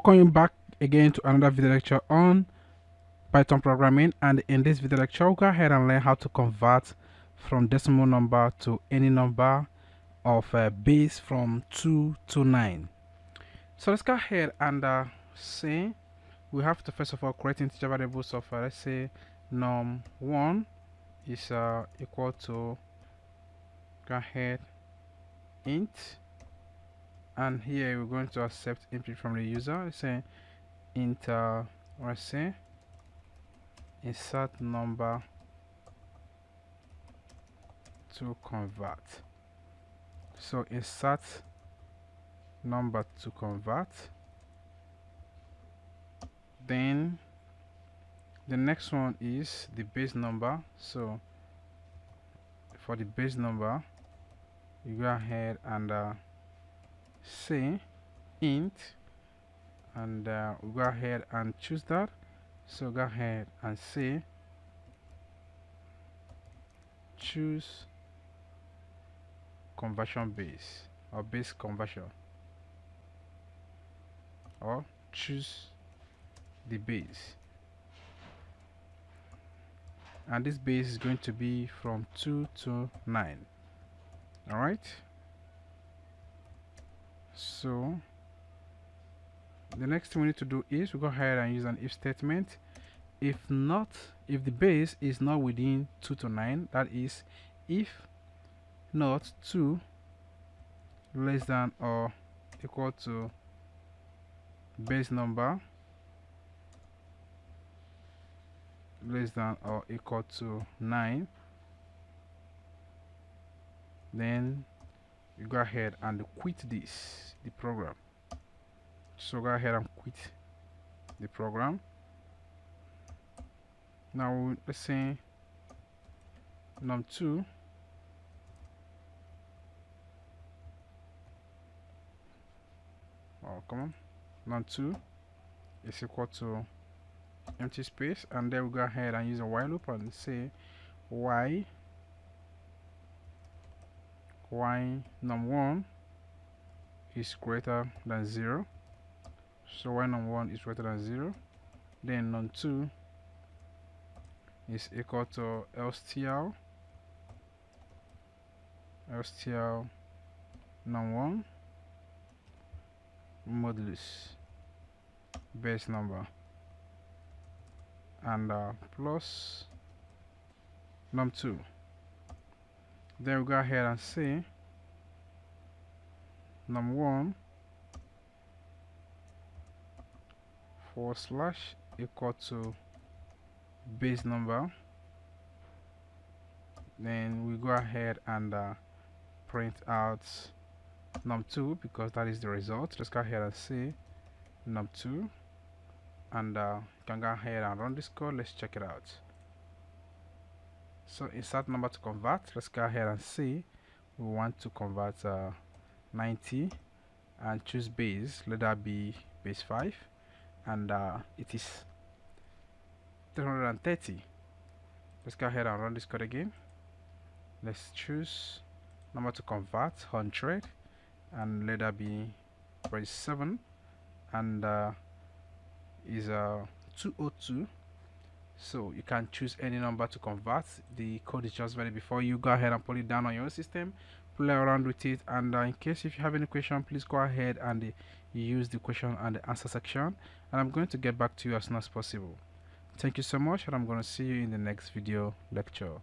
Welcome you back again to another video lecture on Python programming, and in this video lecture we'll go ahead and learn how to convert from decimal number to any number of base from 2 to 9. So let's go ahead and say we have to first of all create integer variables of let's say num1 is equal to, go ahead, int, and here we're going to accept input from the user. Let's say int let's say insert number to convert. So insert number to convert. Then the next one is the base number. So for the base number, you go ahead and say int, and we go ahead and choose that. So go ahead and say choose conversion base or base conversion, or choose the base, and this base is going to be from 2 to 9. All right, so the next thing we need to do is we go ahead and use an if statement. If the base is not within 2 to 9, that is if not 2 less than or equal to base number less than or equal to 9, then you go ahead and quit the program. So go ahead and quit the program. Now let's say num2 num2 is equal to empty space, and then we go ahead and use a while loop and say y num1 is greater than 0. So y num1 is greater than 0, then num2 is equal to lstr num1 modulus base number, and plus num2. Then we go ahead and say num1 / equal to base number. Then we go ahead and print out num2 because that is the result. Let's go ahead and say num2, and you can go ahead and run this code. Let's check it out. So insert number to convert. Let's go ahead and say we want to convert 90 and choose base. Let that be base 5, and it is 330. Let's go ahead and run this code again. Let's choose number to convert 100, and let that be base 7, and is 202. So you can choose any number to convert. The code is just ready before you. Go ahead and put it down on your system, play around with it, and in case if you have any question, please go ahead and use the question and the answer section, and I'm going to get back to you as soon as possible. Thank you so much, and I'm going to see you in the next video lecture.